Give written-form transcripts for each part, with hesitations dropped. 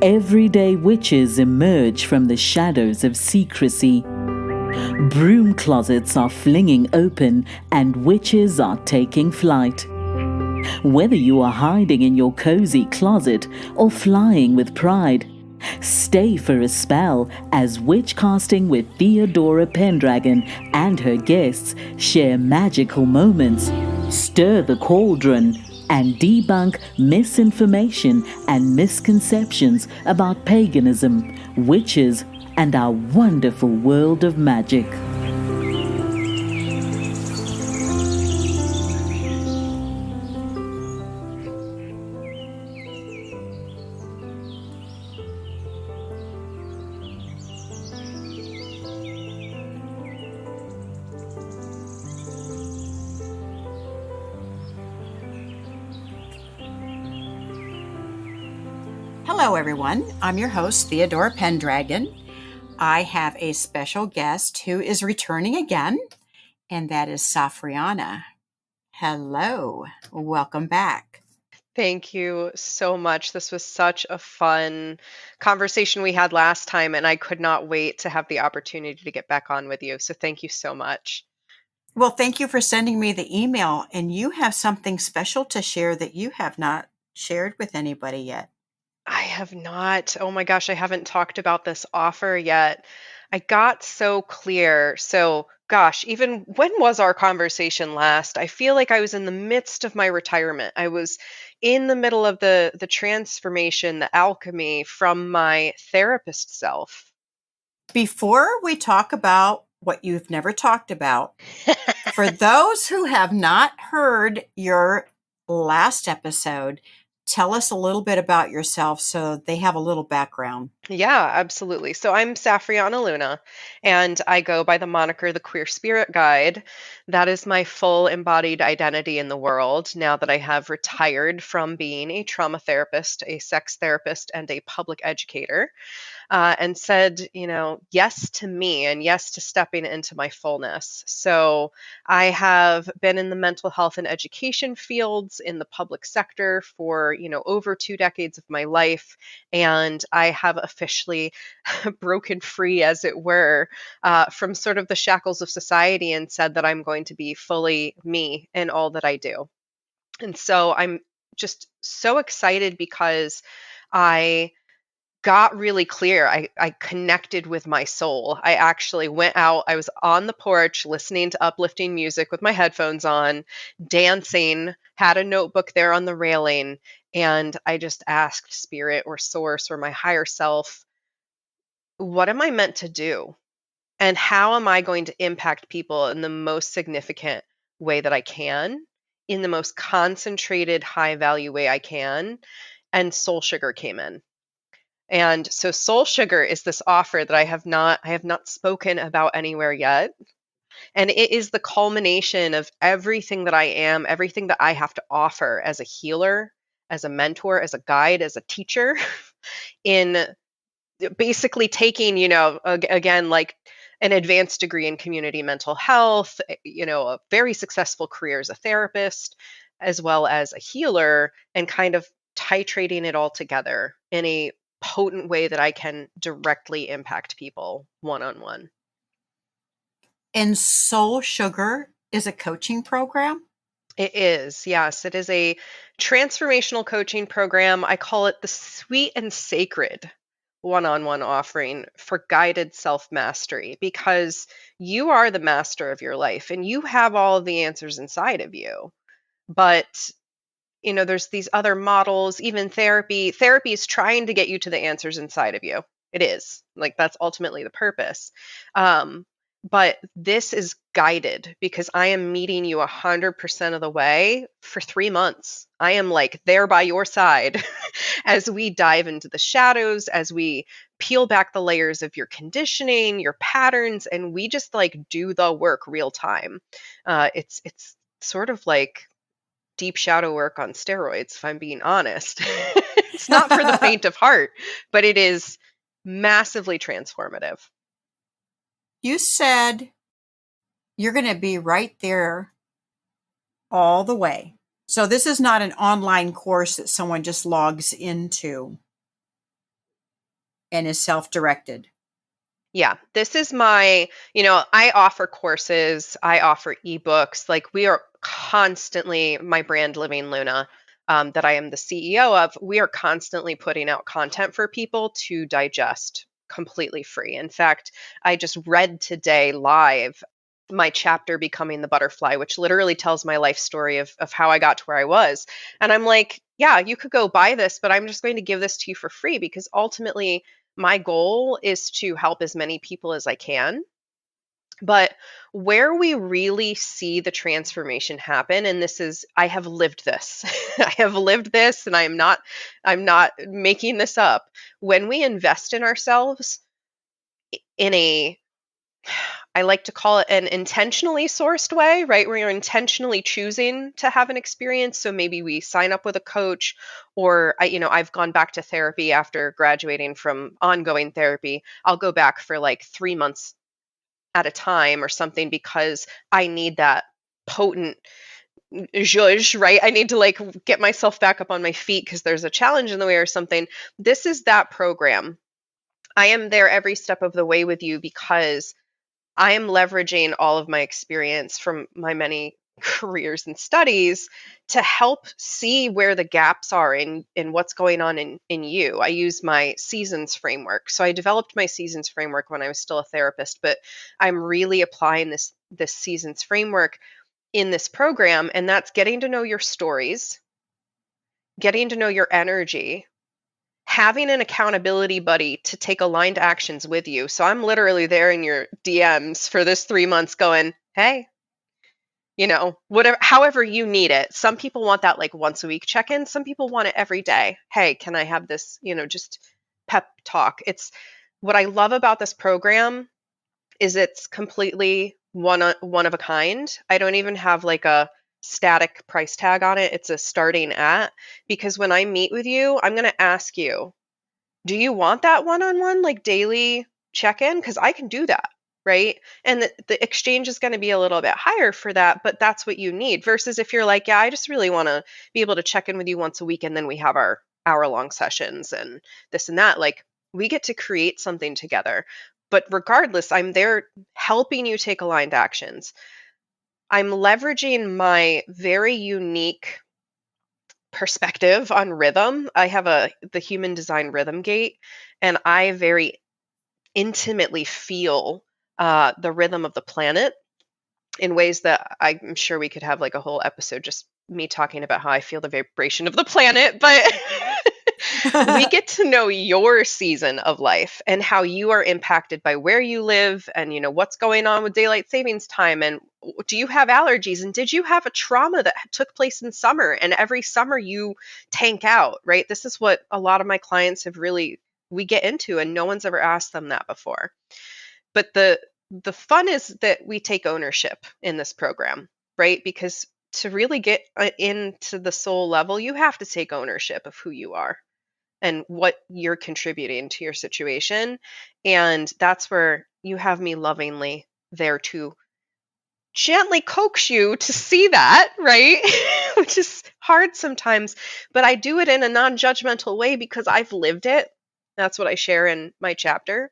everyday witches emerge from the shadows of secrecy. Broom closets are flinging open and witches are taking flight. Whether you are hiding in your cozy closet or flying with pride, stay for a spell as Witchcasting with Theodora Pendragon and her guests share magical moments, stir the cauldron, and debunk misinformation and misconceptions about paganism, witches, and our wonderful world of magic. Hello, everyone. I'm your host, Theodora Pendragon. I have a special guest who is returning again, and that is Safrianna. Hello. Welcome back. Thank you so much. This was such a fun conversation we had last time, and I could not wait to have the opportunity to get back on with you. So thank you so much. Well, thank you for sending me the email, and you have something special to share that you have not shared with anybody yet. I have not. Oh my gosh, I haven't talked about this offer yet. I got so clear. So, gosh, even when was our conversation last? I feel like I was in the midst of my retirement. I was in the middle of the transformation, the alchemy from my therapist self. Before we talk about what you've never talked about, for those who have not heard your last episode, tell us a little bit about yourself so they have a little background. Yeah, absolutely. So I'm Safrianna Lughna, and I go by the moniker the Queer-Spirit Guide. That is my full embodied identity in the world now that I have retired from being a trauma therapist, a sex therapist, and a public educator. And said, yes to me and yes to stepping into my fullness. So I have been in the mental health and education fields in the public sector for, over 2 decades of my life. And I have officially broken free, as it were, from sort of the shackles of society and said that I'm going to be fully me in all that I do. And so I'm just so excited because I got really clear. I connected with my soul. I actually went out. I was on the porch listening to uplifting music with my headphones on, dancing, had a notebook there on the railing, and I just asked spirit or source or my higher self, what am I meant to do? And how am I going to impact people in the most significant way that I can, in the most concentrated, high value way I can? And Soul Sugar came in. And so Soul Sugar is this offer that I have not spoken about anywhere yet. And it is the culmination of everything that I am, everything that I have to offer as a healer, as a mentor, as a guide, as a teacher, in basically taking, again, like an advanced degree in community mental health, a very successful career as a therapist, as well as a healer, and kind of titrating it all together in a potent way that I can directly impact people one on one. And Soul Sugar is a coaching program? It is, yes. It is a transformational coaching program. I call it the sweet and sacred one on one offering for guided self mastery because you are the master of your life and you have all of the answers inside of you. But there's these other models, even therapy. Therapy is trying to get you to the answers inside of you. It is. Like, that's ultimately the purpose. But this is guided because I am meeting you 100% of the way for 3 months. I am like there by your side as we dive into the shadows, as we peel back the layers of your conditioning, your patterns, and we just like do the work real time. It's sort of like deep shadow work on steroids, if I'm being honest. It's not for the faint of heart, but it is massively transformative. You said you're going to be right there all the way. So this is not an online course that someone just logs into. and is self-directed. Yeah, this is my, I offer courses, I offer ebooks. Like we are constantly, my brand Living Luna, that I am the CEO of, we are constantly putting out content for people to digest completely free. In fact, I just read today live my chapter Becoming the Butterfly, which literally tells my life story of how I got to where I was. And I'm like, yeah, you could go buy this, but I'm just going to give this to you for free because ultimately my goal is to help as many people as I can. But where we really see the transformation happen, and this is, I have lived this. I have lived this and I'm not making this up. When we invest in ourselves in a, I like to call it an intentionally sourced way, right? Where you're intentionally choosing to have an experience. So maybe we sign up with a coach, or I've gone back to therapy after graduating from ongoing therapy. I'll go back for like 3 months at a time or something because I need that potent zhuzh, right? I need to like get myself back up on my feet because there's a challenge in the way or something. This is that program. I am there every step of the way with you because I am leveraging all of my experience from my many careers and studies to help see where the gaps are in what's going on in you. I use my seasons framework. So I developed my seasons framework when I was still a therapist, but I'm really applying this seasons framework in this program, and that's getting to know your stories, getting to know your energy, having an accountability buddy to take aligned actions with you. So I'm literally there in your DMs for this 3 months going, hey, whatever, however you need it. Some people want that like once a week check-in. Some people want it every day. Hey, can I have this, just pep talk? It's what I love about this program is it's completely one of a kind. I don't even have like a static price tag on it. It's a starting at, because when I meet with you, I'm going to ask you, do you want that one-on-one like daily check-in? Because I can do that, right? And the exchange is going to be a little bit higher for that, but that's what you need. Versus if you're like, yeah, I just really want to be able to check in with you once a week, and then we have our hour-long sessions and this and that. Like we get to create something together. But regardless, I'm there helping you take aligned actions. I'm leveraging my very unique perspective on rhythm. I have the human design rhythm gate, and I very intimately feel the rhythm of the planet in ways that I'm sure we could have like a whole episode just me talking about how I feel the vibration of the planet. But we get to know your season of life and how you are impacted by where you live and what's going on with daylight savings time, and do you have allergies, and did you have a trauma that took place in summer and every summer you tank out, right? This is what a lot of my clients have really, we get into, and no one's ever asked them that before. But the fun is that we take ownership in this program, right? Because to really get into the soul level, you have to take ownership of who you are and what you're contributing to your situation. And that's where you have me lovingly there to gently coax you to see that, right? Which is hard sometimes, but I do it in a non-judgmental way because I've lived it. That's what I share in my chapter,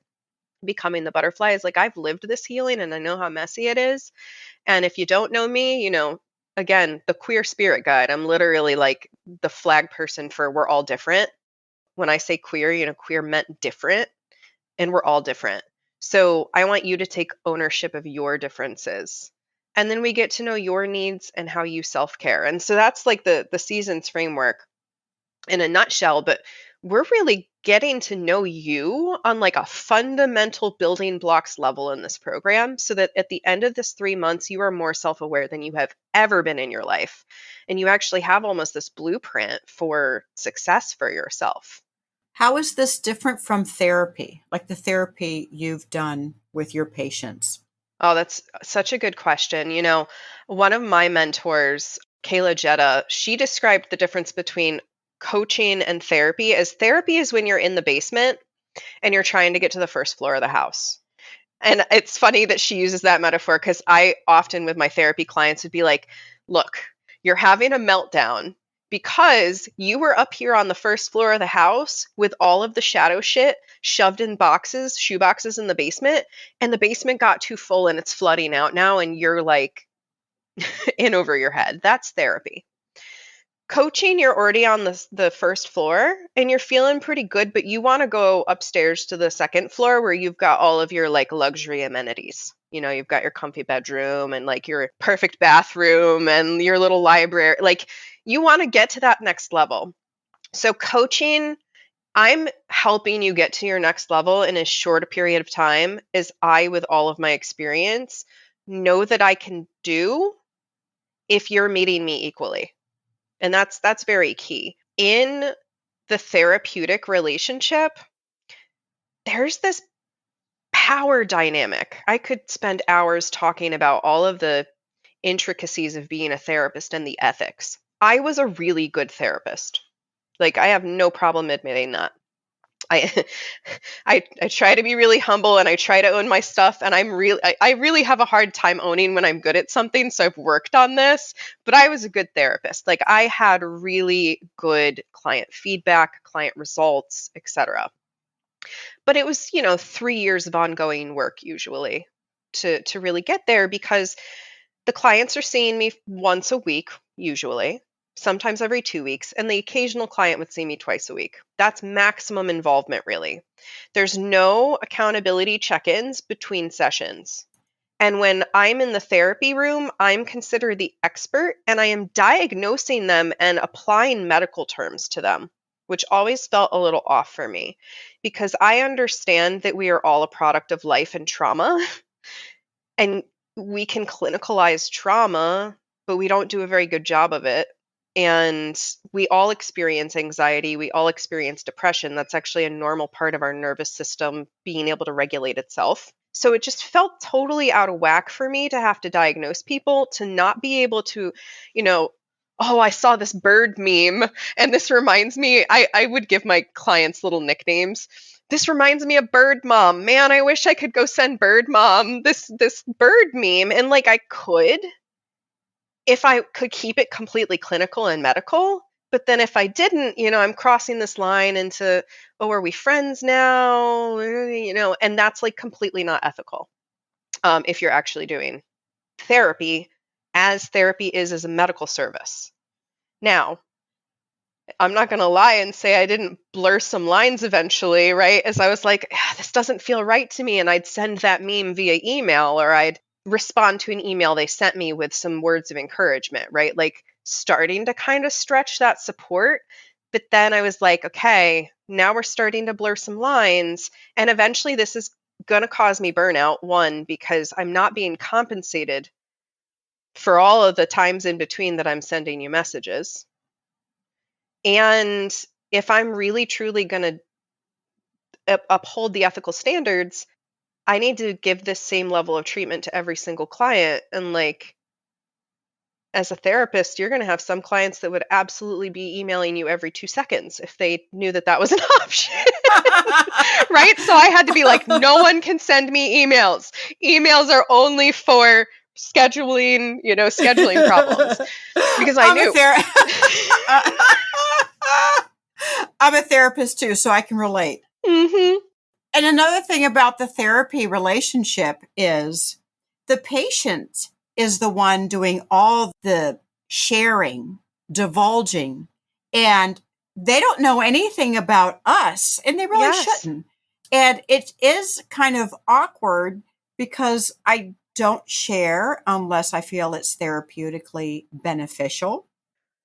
Becoming the Butterfly, is like I've lived this healing and I know how messy it is. And if you don't know me, again, the queer spirit guide, I'm literally like the flag person for we're all different. When I say queer, queer meant different, and we're all different. So I want you to take ownership of your differences. And then we get to know your needs and how you self-care. And so that's like the seasons framework in a nutshell, but we're really getting to know you on like a fundamental building blocks level in this program, so that at the end of this 3 months, you are more self-aware than you have ever been in your life. And you actually have almost this blueprint for success for yourself. How is this different from therapy, like the therapy you've done with your patients? Oh, that's such a good question. One of my mentors, Kayla Jetta, she described the difference between coaching and therapy is when you're in the basement and you're trying to get to the first floor of the house. And it's funny that she uses that metaphor because I often with my therapy clients would be like, look, you're having a meltdown because you were up here on the first floor of the house with all of the shadow shit shoved in boxes, shoe boxes in the basement, and the basement got too full and it's flooding out now, and you're like in over your head. That's therapy. Coaching, you're already on the first floor and you're feeling pretty good, but you want to go upstairs to the second floor where you've got all of your like luxury amenities. You know, you've got your comfy bedroom and like your perfect bathroom and your little library. Like, you want to get to that next level. So coaching, I'm helping you get to your next level in as short a period of time as I, with all of my experience, know that I can do if you're meeting me equally. And that's very key. In the therapeutic relationship, there's this power dynamic. I could spend hours talking about all of the intricacies of being a therapist and the ethics. I was a really good therapist. Like, I have no problem admitting that. I I try to be really humble and I try to own my stuff, and I really have a hard time owning when I'm good at something, so I've worked on this, but I was a good therapist. Like, I had really good client feedback, client results, etc. But it was, 3 years of ongoing work usually to really get there, because the clients are seeing me once a week, usually, sometimes every 2 weeks, and the occasional client would see me twice a week. That's maximum involvement, really. There's no accountability check-ins between sessions. And when I'm in the therapy room, I'm considered the expert, and I am diagnosing them and applying medical terms to them, which always felt a little off for me, because I understand that we are all a product of life and trauma. And we can clinicalize trauma, but we don't do a very good job of it. And we all experience anxiety. We all experience depression. That's actually a normal part of our nervous system being able to regulate itself. So it just felt totally out of whack for me to have to diagnose people, to not be able to, oh, I saw this bird meme. And this reminds me, I would give my clients little nicknames. This reminds me of Bird Mom. Man, I wish I could go send Bird Mom this bird meme. And like, I could, if I could keep it completely clinical and medical. But then if I didn't, I'm crossing this line into, oh, are we friends now? And that's like completely not ethical, if you're actually doing therapy, as therapy is as a medical service. Now, I'm not going to lie and say I didn't blur some lines eventually, right? As I was like, this doesn't feel right to me. And I'd send that meme via email, or I'd respond to an email they sent me with some words of encouragement, right? Like, starting to kind of stretch that support. But then I was like, okay, now we're starting to blur some lines. And eventually this is going to cause me burnout. One, because I'm not being compensated for all of the times in between that I'm sending you messages. And if I'm really truly going to uphold the ethical standards, I need to give this same level of treatment to every single client. And like, as a therapist, you're going to have some clients that would absolutely be emailing you every 2 seconds if they knew that that was an option. Right? So I had to be like, no one can send me emails. Emails are only for scheduling problems. Because I knew. I'm a therapist too, so I can relate. Mm-hmm. And another thing about the therapy relationship is the patient is the one doing all the sharing, divulging, and they don't know anything about us, and they really shouldn't. And it is kind of awkward because I don't share unless I feel it's therapeutically beneficial.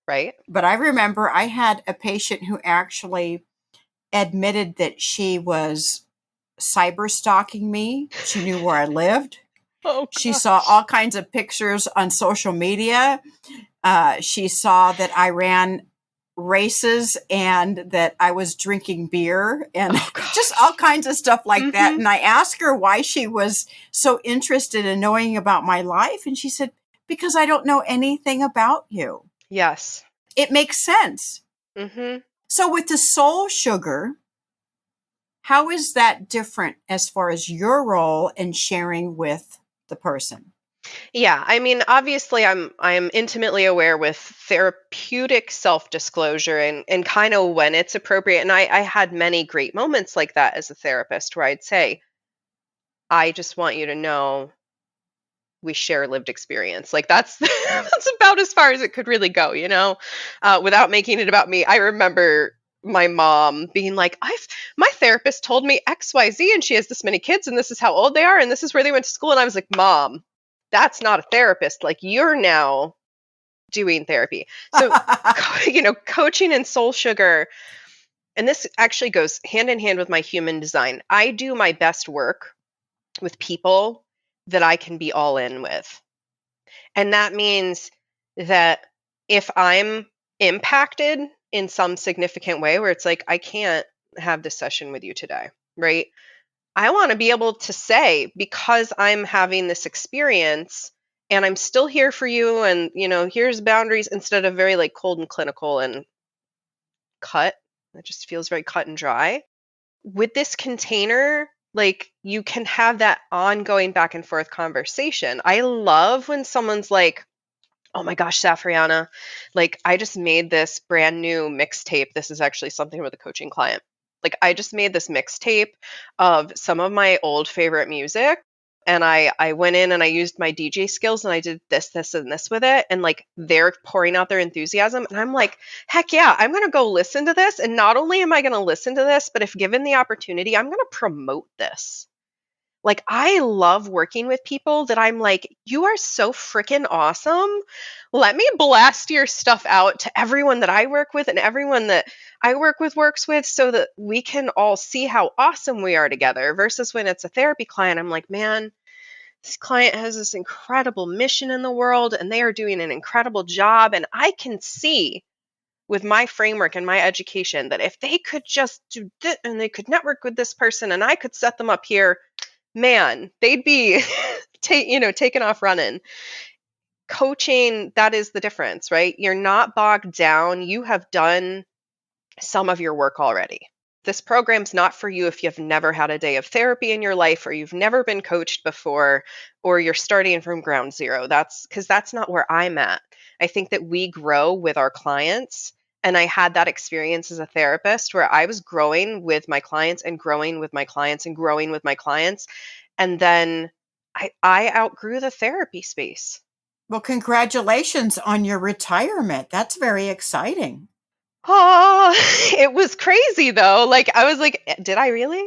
Right. But I remember I had a patient who actually admitted that she was cyber stalking me. She knew where I lived. Oh, she saw all kinds of pictures on social media. She saw that I ran races and that I was drinking beer and just all kinds of stuff like that. And I asked her why she was so interested in knowing about my life. And she said, because I don't know anything about you. Yes. It makes sense. Mm-hmm. So with the soul sugar, how is that different as far as your role in sharing with the person? Yeah, I mean, obviously I'm intimately aware with therapeutic self-disclosure and kind of when it's appropriate. And I had many great moments like that as a therapist where I'd say, I just want you to know we share lived experience. Like that's that's about as far as it could really go, without making it about me. I remember my mom being like, my therapist told me XYZ and she has this many kids and this is how old they are and this is where they went to school. And I was like, Mom, that's not a therapist. Like you're now doing therapy. So, coaching and soul sugar, and this actually goes hand in hand with my human design. I do my best work with people that I can be all in with. And that means that if I'm impacted in some significant way where it's like, I can't have this session with you today, right? I want to be able to say, because I'm having this experience and I'm still here for you, and, here's boundaries instead of very like cold and clinical and cut. It just feels very cut and dry. With this container, like you can have that ongoing back and forth conversation. I love when someone's like, oh my gosh, Safrianna, like I just made this brand new mixtape. This is actually something with a coaching client. Like I just made this mixtape of some of my old favorite music. And I went in and I used my DJ skills and I did this, and this with it. And like they're pouring out their enthusiasm. And I'm like, heck yeah, I'm going to go listen to this. And not only am I going to listen to this, but if given the opportunity, I'm going to promote this. Like, I love working with people that I'm like, you are so freaking awesome. Let me blast your stuff out to everyone that I work with and everyone that I work with works with so that we can all see how awesome we are together. Versus when it's a therapy client, I'm like, man, this client has this incredible mission in the world and they are doing an incredible job. And I can see with my framework and my education that if they could just do this and they could network with this person and I could set them up here, man, they'd be taken off running. Coaching, that is the difference, right? You're not bogged down. You have done some of your work already. This program's not for you if you've never had a day of therapy in your life or you've never been coached before or you're starting from ground zero. That's because that's not where I'm at. I think that we grow with our clients. And I had that experience as a therapist where I was growing with my clients and growing with my clients and growing with my clients. And then I outgrew the therapy space. Well, congratulations on your retirement. That's very exciting. Oh, it was crazy though. Like I was like, did I really?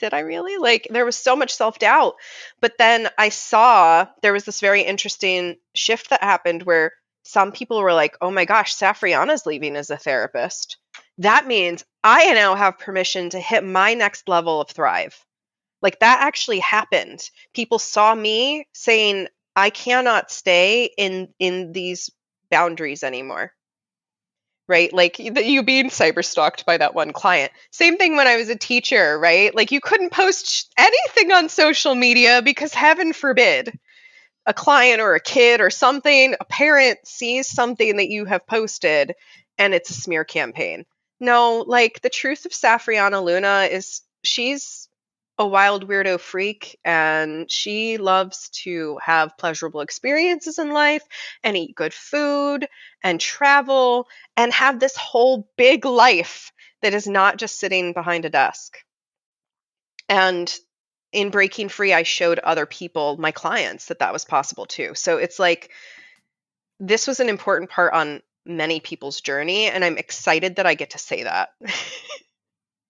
Did I really? Like there was so much self-doubt. But then I saw there was this very interesting shift that happened where some people were like, "Oh my gosh, Safrianna's leaving as a therapist. That means I now have permission to hit my next level of thrive." Like that actually happened. People saw me saying, "I cannot stay in these boundaries anymore." Right? Like you being cyber stalked by that one client. Same thing when I was a teacher, right? Like you couldn't post anything on social media because heaven forbid a client or a kid or something, a parent sees something that you have posted and it's a smear campaign. No, like the truth of Safrianna Lughna is she's a wild weirdo freak and she loves to have pleasurable experiences in life and eat good food and travel and have this whole big life that is not just sitting behind a desk. And in breaking free, I showed other people, my clients, that that was possible too. So it's like this was an important part on many people's journey, and I'm excited that I get to say that.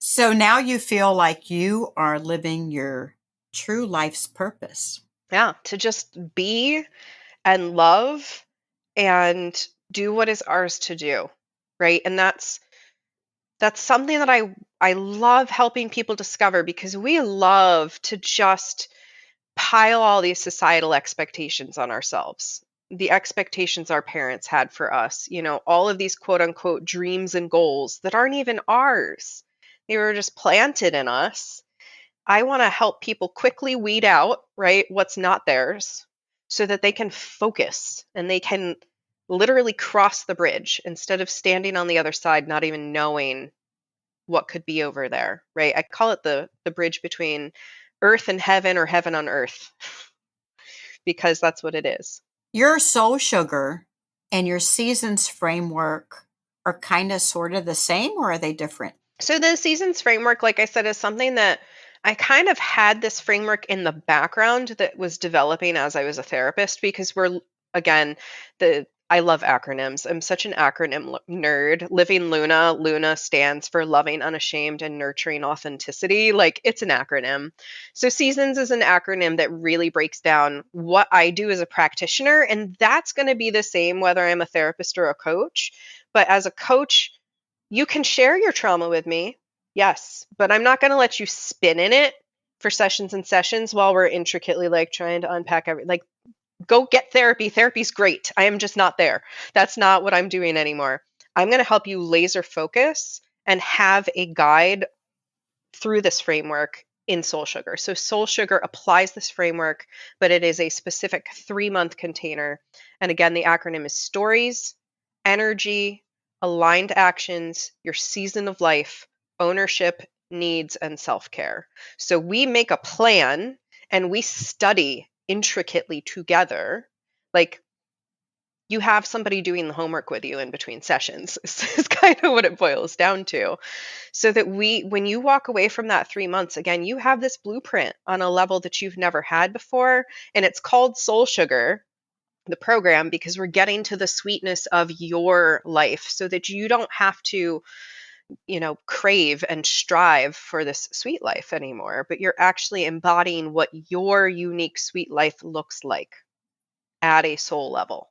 So now you feel like you are living your true life's purpose. Yeah, to just be and love and do what is ours to do, right? And that's something that I love helping people discover because we love to just pile all these societal expectations on ourselves. The expectations our parents had for us, all of these quote unquote dreams and goals that aren't even ours. They were just planted in us. I want to help people quickly weed out, right, what's not theirs so that they can focus and they can literally cross the bridge instead of standing on the other side, not even knowing what could be over there, right? I call it the bridge between earth and heaven or heaven on earth. because that's what it is. Your soul sugar and your seasons framework are kind of sort of the same, or are they different? So the seasons framework, like I said, is something that I kind of had this framework in the background that was developing as I was a therapist, because again, I love acronyms. I'm such an acronym nerd. Living Luna. Luna stands for loving, unashamed, and nurturing authenticity. Like, it's an acronym. So seasons is an acronym that really breaks down what I do as a practitioner. And that's going to be the same whether I'm a therapist or a coach. But as a coach, you can share your trauma with me. Yes, but I'm not going to let you spin in it for sessions and sessions while we're intricately like trying to unpack everything. Like, go get therapy. Therapy's great. I am just not there. That's not what I'm doing anymore. I'm going to help you laser focus and have a guide through this framework in Soul Sugar. So Soul Sugar applies this framework, but it is a specific 3-month container. And again, the acronym is stories, energy, aligned actions, your season of life, ownership, needs, and self-care. So we make a plan and we study intricately together. Like, you have somebody doing the homework with you in between sessions is kind of what it boils down to. So that when you walk away from that 3 months, again, you have this blueprint on a level that you've never had before. And it's called Soul Sugar, the program, because we're getting to the sweetness of your life so that you don't have to, crave and strive for this sweet life anymore, but you're actually embodying what your unique sweet life looks like at a soul level.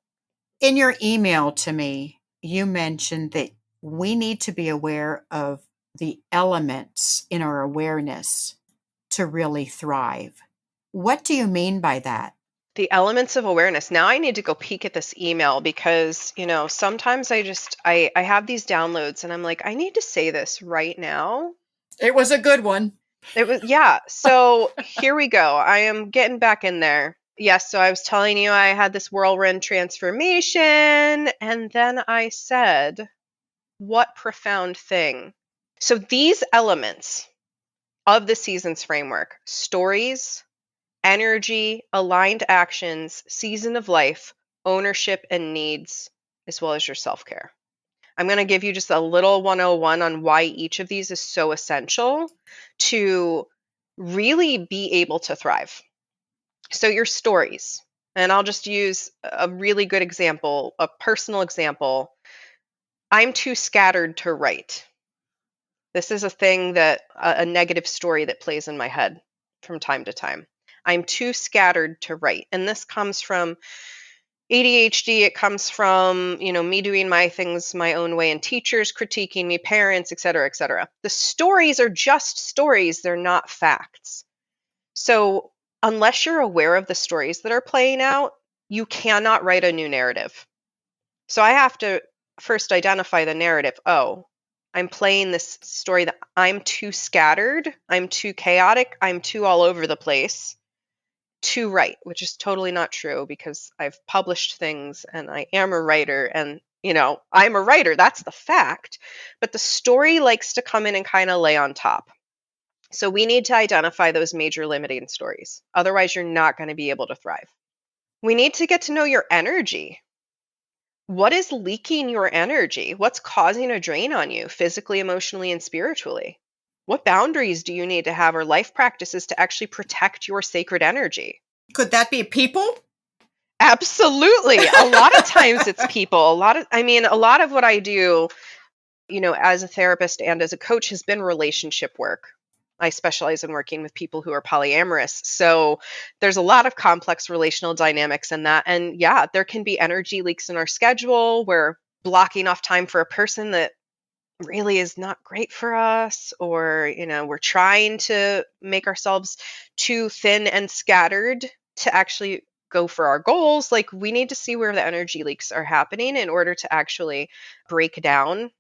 In your email to me, you mentioned that we need to be aware of the elements in our awareness to really thrive. What do you mean by that? The elements of awareness. Now I need to go peek at this email because, sometimes I have these downloads and I'm like, I need to say this right now. It was a good one. It was, yeah. So here we go. I am getting back in there. Yes. So I was telling you I had this whirlwind transformation. And then I said, what profound thing. So these elements of the seasons framework: stories, energy, aligned actions, season of life, ownership, and needs, as well as your self-care. I'm going to give you just a little 101 on why each of these is so essential to really be able to thrive. So your stories, and I'll just use a really good example, a personal example. I'm too scattered to write. This is a thing that a negative story that plays in my head from time to time. I'm too scattered to write. And this comes from ADHD. It comes from, me doing my things my own way and teachers critiquing me, parents, et cetera, et cetera. The stories are just stories. They're not facts. So unless you're aware of the stories that are playing out, you cannot write a new narrative. So I have to first identify the narrative. Oh, I'm playing this story that I'm too scattered, I'm too chaotic, I'm too all over the place to write, which is totally not true because I've published things and I am a writer and, I'm a writer. That's the fact. But the story likes to come in and kind of lay on top. So we need to identify those major limiting stories. Otherwise, you're not going to be able to thrive. We need to get to know your energy. What is leaking your energy? What's causing a drain on you physically, emotionally, and spiritually? What boundaries do you need to have or life practices to actually protect your sacred energy? Could that be people? Absolutely. A lot of times it's people. A lot of what I do, as a therapist and as a coach has been relationship work. I specialize in working with people who are polyamorous. So there's a lot of complex relational dynamics in that. And yeah, there can be energy leaks in our schedule. We're blocking off time for a person that really is not great for us, or, we're trying to make ourselves too thin and scattered to actually go for our goals. Like, we need to see where the energy leaks are happening in order to actually break down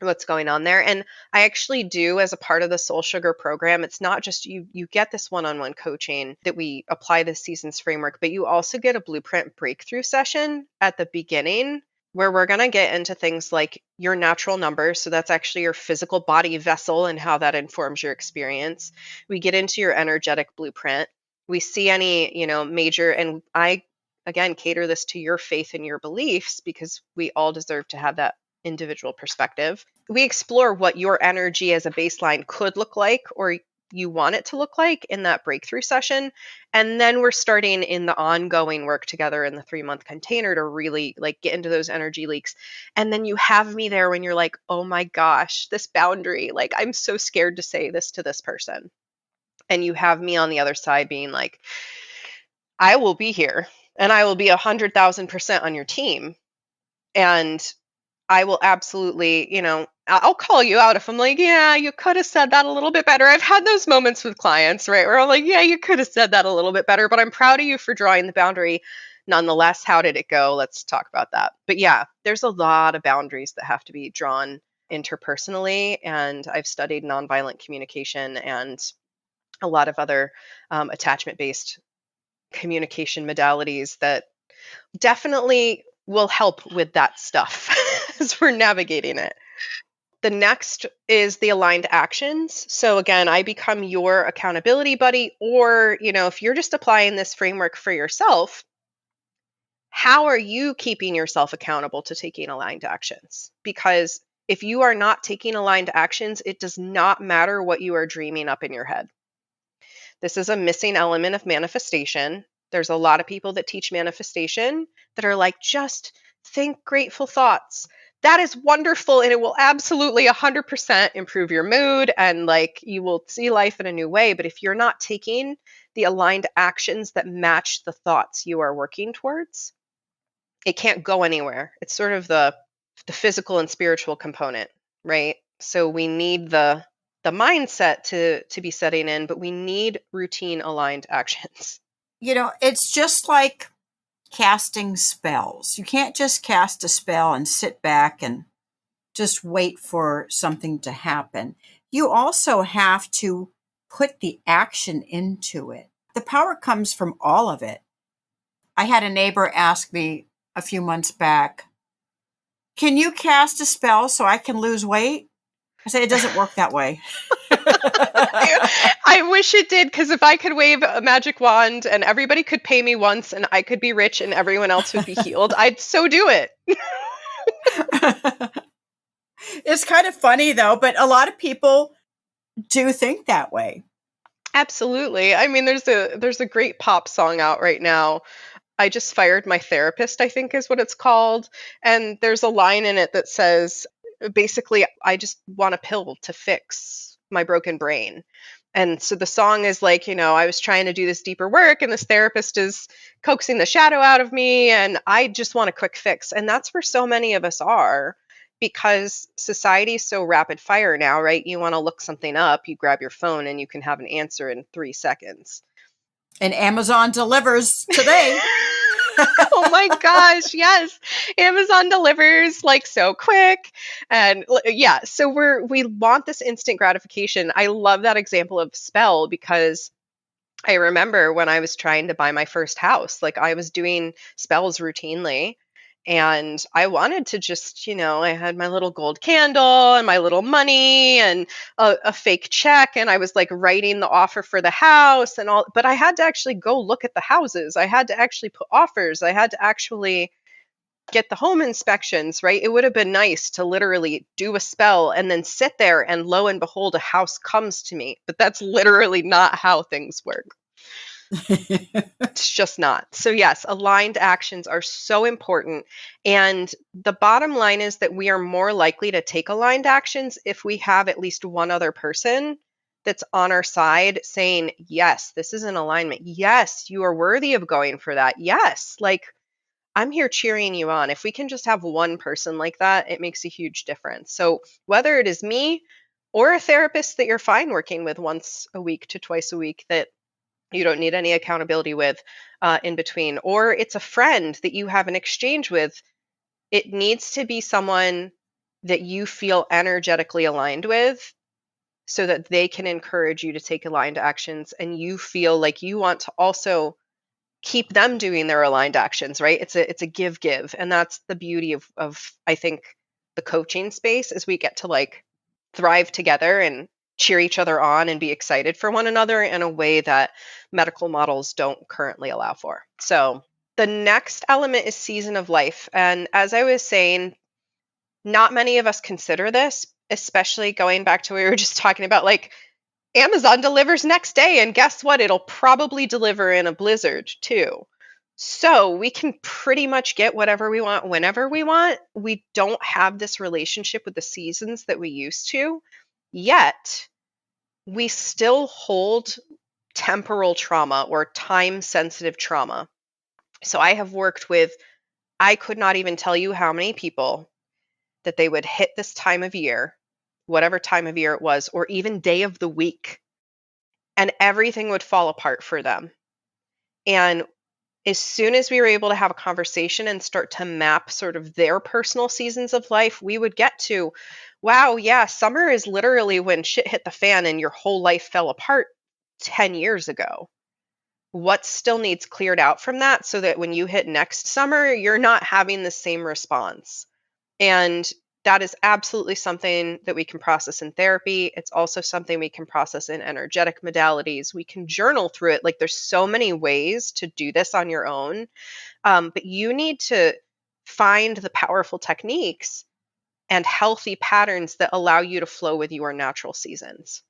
what's going on there. And I actually do, as a part of the Soul Sugar program, it's not just you get this one-on-one coaching that we apply the seasons framework, but you also get a blueprint breakthrough session at the beginning where we're going to get into things like your natural numbers. So that's actually your physical body vessel and how that informs your experience. We get into your energetic blueprint. we see any, major, and I, again, cater this to your faith and your beliefs because we all deserve to have that individual perspective. We explore what your energy as a baseline could look like or you want it to look like in that breakthrough session. And then we're starting in the ongoing work together in the 3-month container to really like get into those energy leaks. And then you have me there when you're like, oh my gosh, this boundary, like I'm so scared to say this to this person. And you have me on the other side being like, I will be here and I will be 100,000% on your team. And I will absolutely, I'll call you out if I'm like, yeah, you could have said that a little bit better. I've had those moments with clients, right? Where I'm like, yeah, you could have said that a little bit better, but I'm proud of you for drawing the boundary. Nonetheless, how did it go? Let's talk about that. But yeah, there's a lot of boundaries that have to be drawn interpersonally. And I've studied nonviolent communication and a lot of other attachment-based communication modalities that definitely will help with that stuff as we're navigating it. The next is the aligned actions. So again, I become your accountability buddy, or, if you're just applying this framework for yourself, how are you keeping yourself accountable to taking aligned actions? Because if you are not taking aligned actions, it does not matter what you are dreaming up in your head. This is a missing element of manifestation. There's a lot of people that teach manifestation that are like, just think grateful thoughts. That is wonderful. And it will absolutely 100% improve your mood and like you will see life in a new way. But if you're not taking the aligned actions that match the thoughts you are working towards, it can't go anywhere. It's sort of the physical and spiritual component, right? So we need the mindset to be setting in, but we need routine aligned actions. It's just like casting spells. You can't just cast a spell and sit back and just wait for something to happen. You also have to put the action into it. The power comes from all of it. I had a neighbor ask me a few months back, can you cast a spell so I can lose weight? I said, it doesn't work that way. I wish it did, because if I could wave a magic wand and everybody could pay me once and I could be rich and everyone else would be healed, I'd so do it. It's kind of funny though, but a lot of people do think that way. Absolutely. I mean, there's a great pop song out right now. I just fired my therapist, I think is what it's called. And there's a line in it that says, basically, I just want a pill to fix my broken brain. And so the song is like, I was trying to do this deeper work and this therapist is coaxing the shadow out of me and I just want a quick fix. And that's where so many of us are, because society is so rapid fire now, right? You want to look something up, you grab your phone and you can have an answer in 3 seconds. And Amazon delivers today. Oh my gosh, yes. Amazon delivers like so quick. And yeah, so we want this instant gratification. I love that example of spell, because I remember when I was trying to buy my first house, like I was doing spells routinely. And I wanted to just, I had my little gold candle and my little money and a fake check. And I was like writing the offer for the house and all, but I had to actually go look at the houses. I had to actually put offers. I had to actually get the home inspections, right? It would have been nice to literally do a spell and then sit there and lo and behold, a house comes to me. But that's literally not how things work. It's just not. So yes, aligned actions are so important. And the bottom line is that we are more likely to take aligned actions if we have at least one other person that's on our side saying, yes, this is an alignment. Yes, you are worthy of going for that. Yes, like I'm here cheering you on. If we can just have one person like that, it makes a huge difference. So whether it is me or a therapist that you're fine working with once a week to twice a week, that you don't need any accountability with in between, or it's a friend that you have an exchange with, it needs to be someone that you feel energetically aligned with so that they can encourage you to take aligned actions and you feel like you want to also keep them doing their aligned actions, right? It's a give. And that's the beauty of I think the coaching space, is we get to like thrive together and cheer each other on and be excited for one another in a way that medical models don't currently allow for. So the next element is season of life. And as I was saying, not many of us consider this, especially going back to what we were just talking about, like Amazon delivers next day, and guess what? It'll probably deliver in a blizzard too. So we can pretty much get whatever we want whenever we want. We don't have this relationship with the seasons that we used to, yet we still hold temporal trauma or time sensitive trauma. So I have worked with, I could not even tell you how many people that they would hit this time of year, whatever time of year it was, or even day of the week, and everything would fall apart for them. And as soon as we were able to have a conversation and start to map sort of their personal seasons of life, we would get to, wow, yeah, summer is literally when shit hit the fan and your whole life fell apart 10 years ago. What still needs cleared out from that so that when you hit next summer, you're not having the same response? And that is absolutely something that we can process in therapy. It's also something we can process in energetic modalities. We can journal through it. Like there's so many ways to do this on your own. But you need to find the powerful techniques and healthy patterns that allow you to flow with your natural seasons.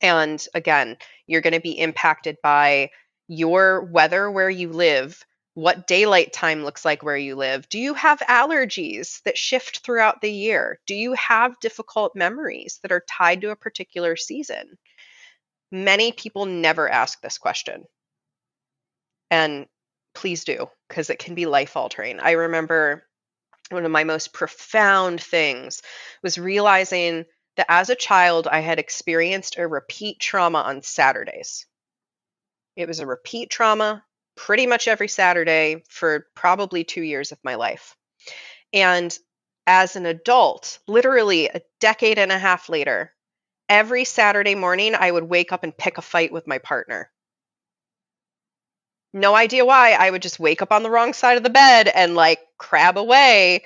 And again, you're going to be impacted by your weather where you live, what daylight time looks like where you live. Do you have allergies that shift throughout the year? Do you have difficult memories that are tied to a particular season? Many people never ask this question. And please do, because it can be life altering. I remember one of my most profound things was realizing that as a child, I had experienced a repeat trauma on Saturdays. It was a repeat trauma pretty much every Saturday for probably 2 years of my life. And as an adult, literally a decade and a half later, every Saturday morning, I would wake up and pick a fight with my partner. No idea why. I would just wake up on the wrong side of the bed and like crab away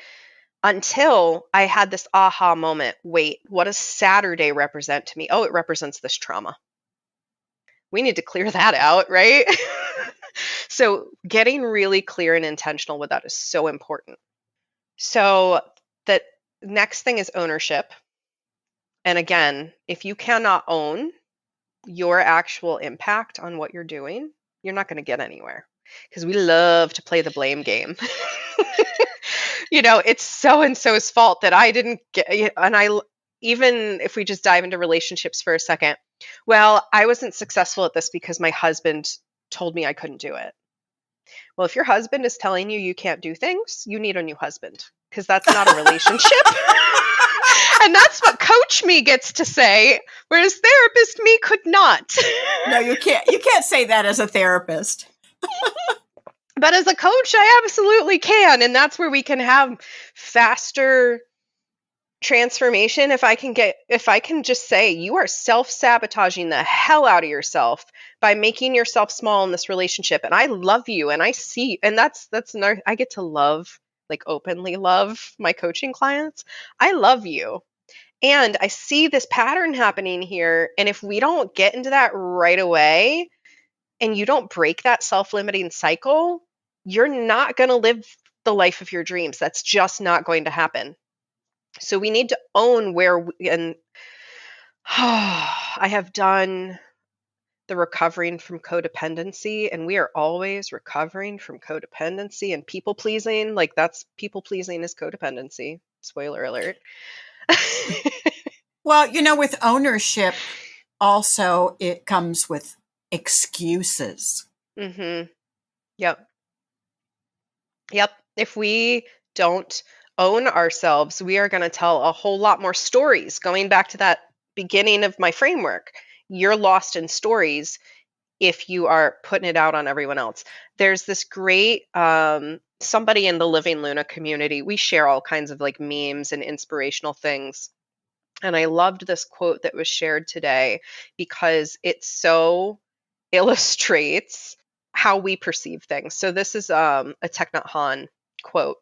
until I had this aha moment. Wait, what does Saturday represent to me? Oh, it represents this trauma. We need to clear that out, right? So getting really clear and intentional with that is so important. So the next thing is ownership. And again, if you cannot own your actual impact on what you're doing, you're not going to get anywhere, because we love to play the blame game. It's so and so's fault that I didn't get, and even if we just dive into relationships for a second, well, I wasn't successful at this because my husband told me I couldn't do it. Well, if your husband is telling you can't do things, you need a new husband, because that's not a relationship. And that's what coach me gets to say, whereas therapist me could not. No, you can't. You can't say that as a therapist. But as a coach, I absolutely can. And that's where we can have faster transformation. If I can just say, you are self-sabotaging the hell out of yourself by making yourself small in this relationship. And I love you. And I see, and I get to love, like openly love my coaching clients. I love you. And I see this pattern happening here. And if we don't get into that right away, and you don't break that self-limiting cycle, you're not going to live the life of your dreams. That's just not going to happen. So we need to own and I have done the recovering from codependency, and we are always recovering from codependency and people pleasing. Like that's people pleasing is codependency. Spoiler alert. Well, with ownership, also it comes with excuses. Mm-hmm. Yep. If we don't own ourselves, we are going to tell a whole lot more stories. Going back to that beginning of my framework, you're lost in stories if you are putting it out on everyone else. There's this great somebody in the Living Luna community. We share all kinds of like memes and inspirational things. And I loved this quote that was shared today because it so illustrates how we perceive things. So this is a Thich Nhat Hanh quote.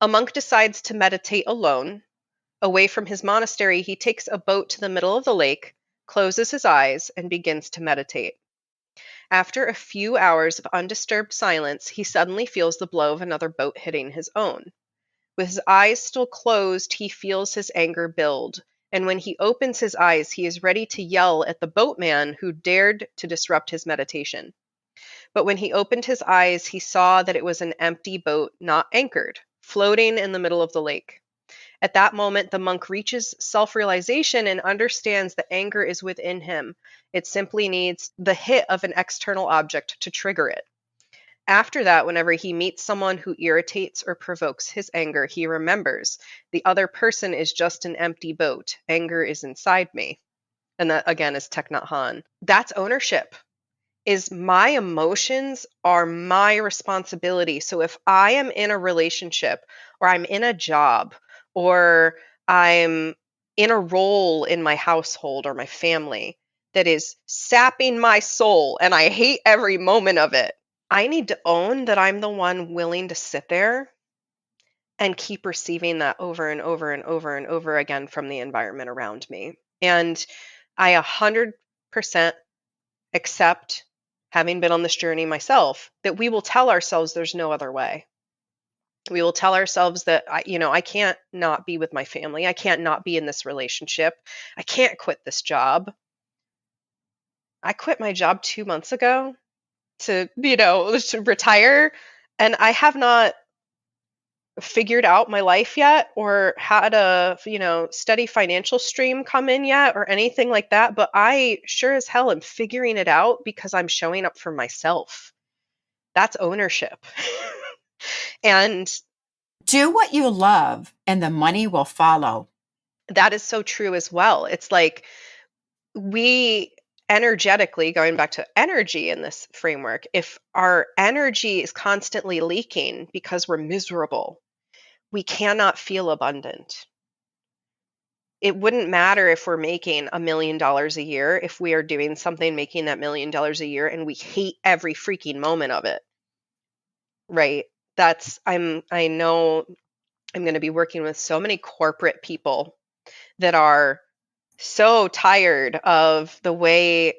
A monk decides to meditate alone. Away from his monastery, he takes a boat to the middle of the lake, closes his eyes, and begins to meditate. After a few hours of undisturbed silence, he suddenly feels the blow of another boat hitting his own. With his eyes still closed, he feels his anger build, and when he opens his eyes, he is ready to yell at the boatman who dared to disrupt his meditation. But when he opened his eyes, he saw that it was an empty boat, not anchored, floating in the middle of the lake. At that moment, the monk reaches self-realization and understands that anger is within him. It simply needs the hit of an external object to trigger it. After that, whenever he meets someone who irritates or provokes his anger, he remembers the other person is just an empty boat. Anger is inside me. And that, again, is Thich Nhat Hanh. That's ownership. Is my emotions are my responsibility. So if I am in a relationship or I'm in a job or I'm in a role in my household or my family that is sapping my soul and I hate every moment of it, I need to own that I'm the one willing to sit there and keep receiving that over and over and over and over again from the environment around me. And I 100% accept, having been on this journey myself, that we will tell ourselves there's no other way. We will tell ourselves that I can't not be with my family. I can't not be in this relationship. I can't quit this job. I quit my job 2 months ago to retire, and I have not figured out my life yet or had a steady financial stream come in yet or anything like that, but I sure as hell am figuring it out because I'm showing up for myself. That's ownership. And Do what you love and the money will follow. that is so true as well. It's like we energetically, going back to energy in this framework, if our energy is constantly leaking because we're miserable, we cannot feel abundant. It wouldn't matter if we're making $1 million a year if we are doing something making that $1 million a year and we hate every freaking moment of it. Right? I know I'm going to be working with so many corporate people that are so tired of the way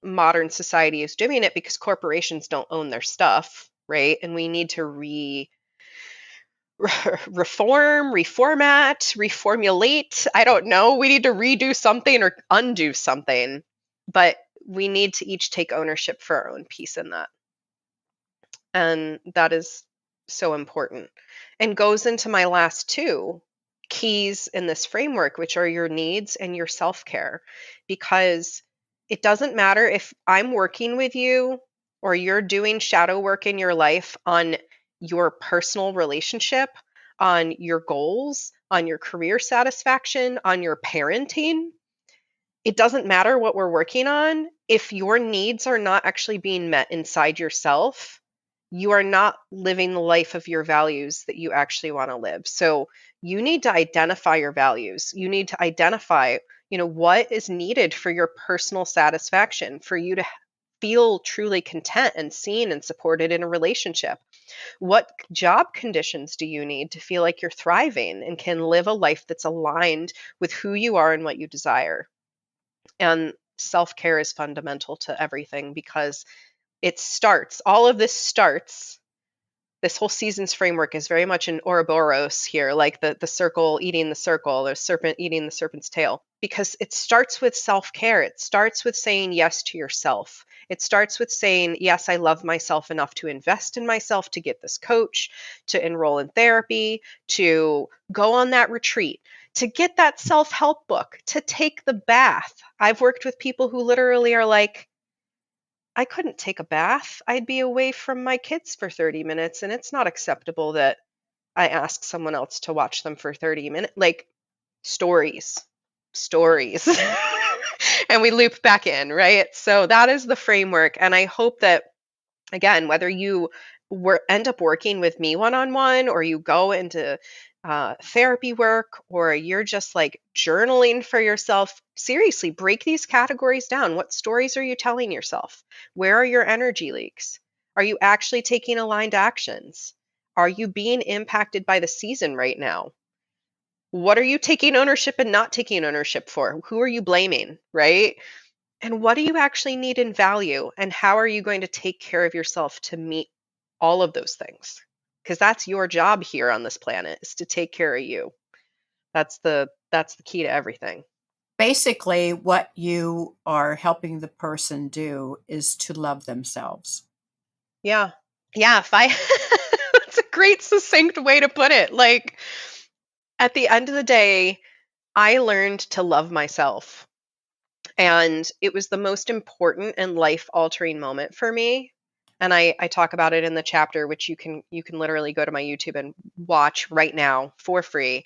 modern society is doing it because corporations don't own their stuff, right? And we need to reform, reformat, reformulate. I don't know. We need to redo something or undo something, but we need to each take ownership for our own piece in that. And that is so important and goes into my last two keys in this framework, which are your needs and your self-care, because it doesn't matter if I'm working with you or you're doing shadow work in your life on your personal relationship, on your goals, on your career satisfaction, on your parenting. It doesn't matter what we're working on. If your needs are not actually being met inside yourself, you are not living the life of your values that you actually want to live. So you need to identify your values. You need to identify, what is needed for your personal satisfaction, for you to feel truly content and seen and supported in a relationship. What job conditions do you need to feel like you're thriving and can live a life that's aligned with who you are and what you desire? And self-care is fundamental to everything because all of this starts, this whole season's framework is very much an Ouroboros here, like the circle eating the circle, the serpent eating the serpent's tail, because it starts with self-care. It starts with saying yes to yourself. It starts with saying, yes, I love myself enough to invest in myself, to get this coach, to enroll in therapy, to go on that retreat, to get that self-help book, to take the bath. I've worked with people who literally are like, I couldn't take a bath. I'd be away from my kids for 30 minutes, and it's not acceptable that I ask someone else to watch them for 30 minutes. Like, stories. And we loop back in, right? So that is the framework. And I hope that, again, whether you end up working with me one-on-one or you go into therapy work or you're just like journaling for yourself, seriously, break these categories down. What stories are you telling yourself? Where are your energy leaks? Are you actually taking aligned actions? Are you being impacted by the season right now? What are you taking ownership and not taking ownership for? Who are you blaming, right? And what do you actually need and value? And how are you going to take care of yourself to meet all of those things? Because that's your job here on this planet, is to take care of you. That's the key to everything. Basically, what you are helping the person do is to love themselves. Yeah. Yeah, if I that's a great succinct way to put it. Like, at the end of the day, I learned to love myself. And it was the most important and life-altering moment for me. And I talk about it in the chapter, which you can literally go to my YouTube and watch right now for free.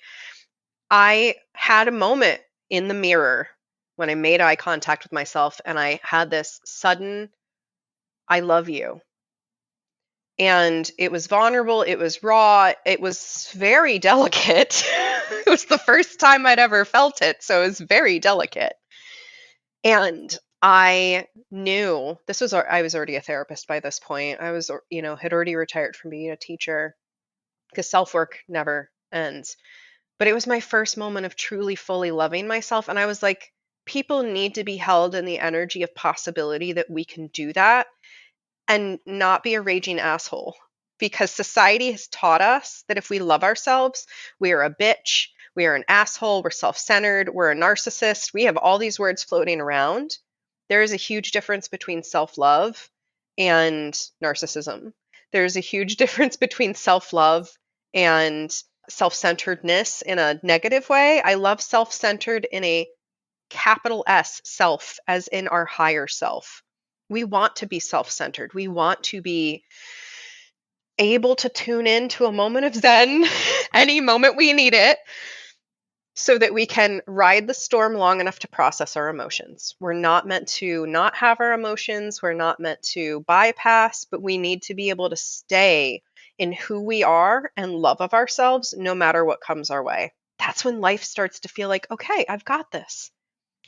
I had a moment in the mirror when I made eye contact with myself, and I had this sudden, I love you. And it was vulnerable, it was raw, it was very delicate. It was the first time I'd ever felt it, so it was very delicate. And I knew I was already a therapist by this point. I was, had already retired from being a teacher because self-work never ends. But it was my first moment of truly fully loving myself. And I was like, people need to be held in the energy of possibility that we can do that and not be a raging asshole. Because society has taught us that if we love ourselves, we are a bitch, we are an asshole, we're self centered, we're a narcissist. We have all these words floating around. There is a huge difference between self love and narcissism. There's a huge difference between self love and self centeredness in a negative way. I love self centered in a capital S, self, as in our higher self. We want to be self centered. We want to be able to tune in to a moment of Zen any moment we need it so that we can ride the storm long enough to process our emotions. We're not meant to not have our emotions. We're not meant to bypass, but we need to be able to stay in who we are and love of ourselves no matter what comes our way. That's when life starts to feel like, okay, I've got this.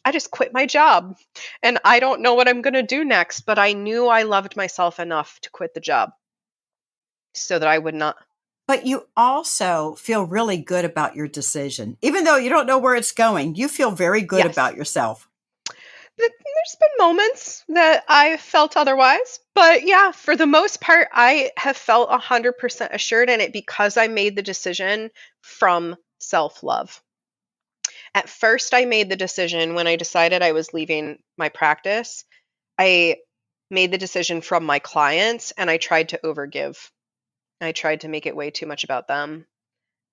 I just quit my job and I don't know what I'm going to do next, but I knew I loved myself enough to quit the job so that I would not. But you also feel really good about your decision. Even though you don't know where it's going, you feel very good Yes. about yourself. There's been moments that I felt otherwise, but yeah, for the most part, I have felt 100% assured in it because I made the decision from self love. At first, I made the decision when I decided I was leaving my practice. I made the decision from my clients and I tried to overgive. I tried to make it way too much about them.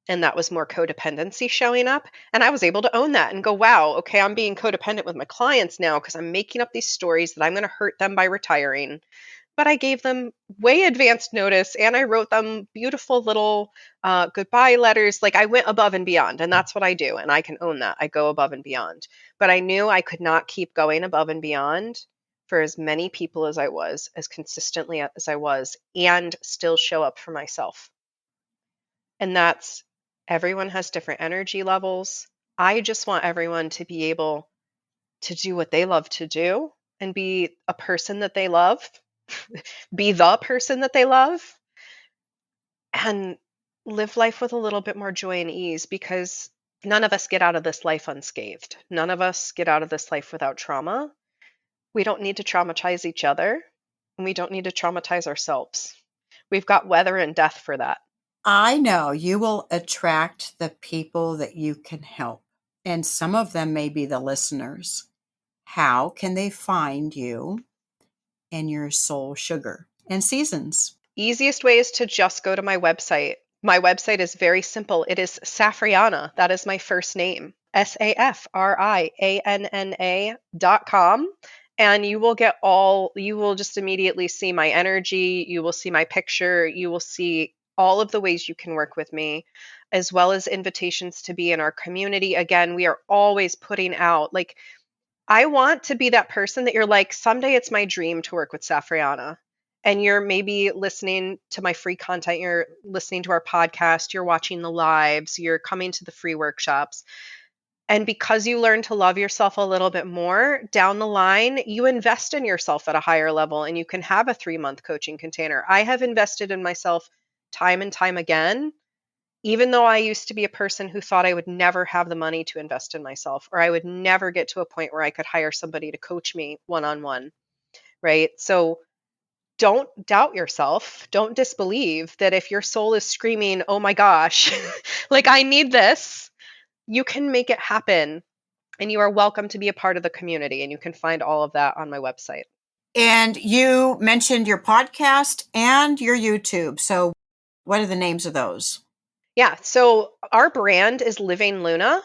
And that was more codependency showing up. And I was able to own that and go, wow, okay, I'm being codependent with my clients now because I'm making up these stories that I'm going to hurt them by retiring. But I gave them way advanced notice and I wrote them beautiful little goodbye letters. Like I went above and beyond, and that's what I do. And I can own that. I go above and beyond. But I knew I could not keep going above and beyond for as many people as I was, as consistently as I was, and still show up for myself. And that's everyone has different energy levels. I just want everyone to be able to do what they love to do and be a person that they love, be the person that they love, and live life with a little bit more joy and ease because none of us get out of this life unscathed. None of us get out of this life without trauma. We don't need to traumatize each other, and we don't need to traumatize ourselves. We've got weather and death for that. I know you will attract the people that you can help, and some of them may be the listeners. How can they find you and your soul sugar and seasons? Easiest way is to just go to my website. My website is very simple. It is Safrianna. That is my first name. SAFRIANNA.com. And you will just immediately see my energy. You will see my picture. You will see all of the ways you can work with me, as well as invitations to be in our community. Again, we are always putting out, like, I want to be that person that you're like, someday it's my dream to work with Safrianna. And you're maybe listening to my free content, you're listening to our podcast, you're watching the lives, you're coming to the free workshops. And because you learn to love yourself a little bit more down the line, you invest in yourself at a higher level and you can have a 3-month coaching container. I have invested in myself time and time again Even though I used to be a person who thought I would never have the money to invest in myself, or I would never get to a point where I could hire somebody to coach me one-on-one, right? So don't doubt yourself. Don't disbelieve that if your soul is screaming, oh my gosh, like I need this, you can make it happen. And you are welcome to be a part of the community. And you can find all of that on my website. And you mentioned your podcast and your YouTube. So what are the names of those? Yeah. So our brand is Living Luna.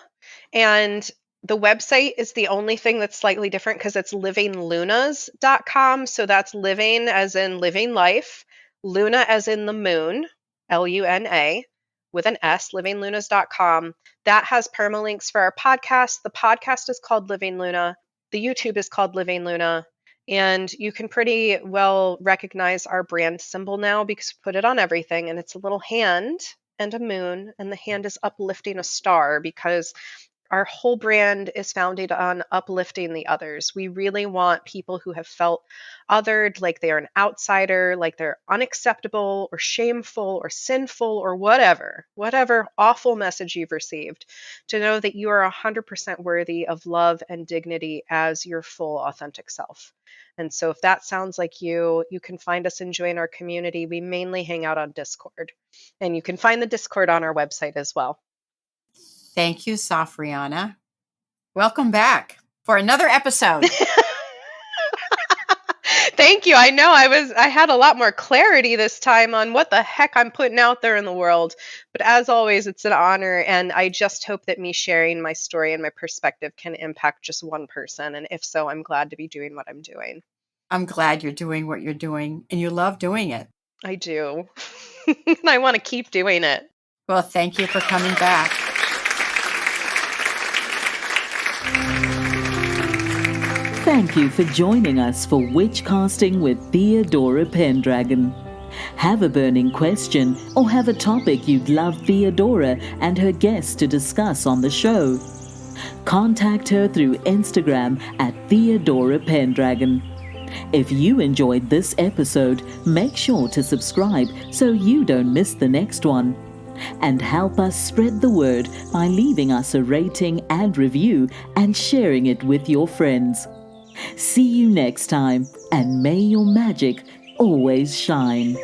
And the website is the only thing that's slightly different because it's livinglunas.com. So that's living as in living life, Luna as in the moon, Luna with an S, livinglunas.com. That has permalinks for our podcast. The podcast is called Living Luna. The YouTube is called Living Luna. And you can pretty well recognize our brand symbol now because we put it on everything. And it's a little hand and a moon. And the hand is uplifting a star because our whole brand is founded on uplifting the others. We really want people who have felt othered, like they're an outsider, like they're unacceptable or shameful or sinful or whatever awful message you've received, to know that you are 100% worthy of love and dignity as your full authentic self. And so if that sounds like you can find us and join our community. We mainly hang out on Discord, and you can find the Discord on our website as well. Thank you, Safrianna. Welcome back for another episode. Thank you. I know I had a lot more clarity this time on what the heck I'm putting out there in the world. But as always, it's an honor. And I just hope that me sharing my story and my perspective can impact just one person. And if so, I'm glad to be doing what I'm doing. I'm glad you're doing what you're doing and you love doing it. I do. And I want to keep doing it. Well, thank you for coming back. Thank you for joining us for Witchcasting with Theodora Pendragon. Have a burning question or have a topic you'd love Theodora and her guests to discuss on the show? Contact her through Instagram at Theodora Pendragon. If you enjoyed this episode, make sure to subscribe so you don't miss the next one. And help us spread the word by leaving us a rating and review and sharing it with your friends. See you next time, and may your magic always shine.